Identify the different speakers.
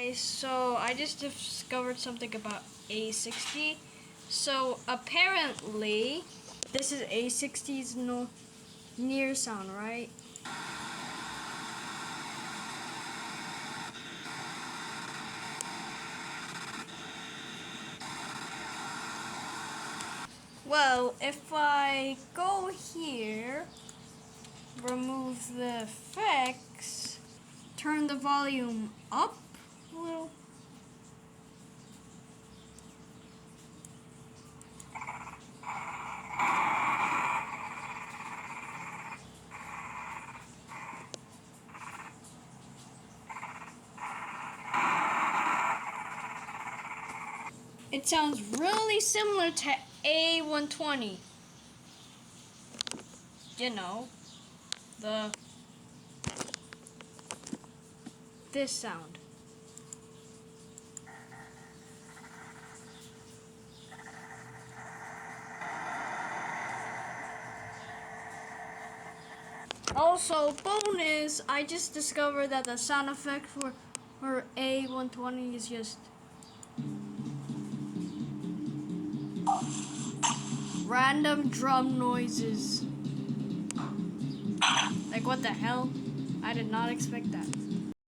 Speaker 1: guys, so I just discovered something about A-60. So apparently, this is A-60's near sound, right? Well, if I go here, remove the effects, turn the volume up a little. It sounds really similar to A-120. You know, this sound. Also, bonus, I just discovered that the sound effect for A-120 is just random drum noises. Like, what the hell? I did not expect that.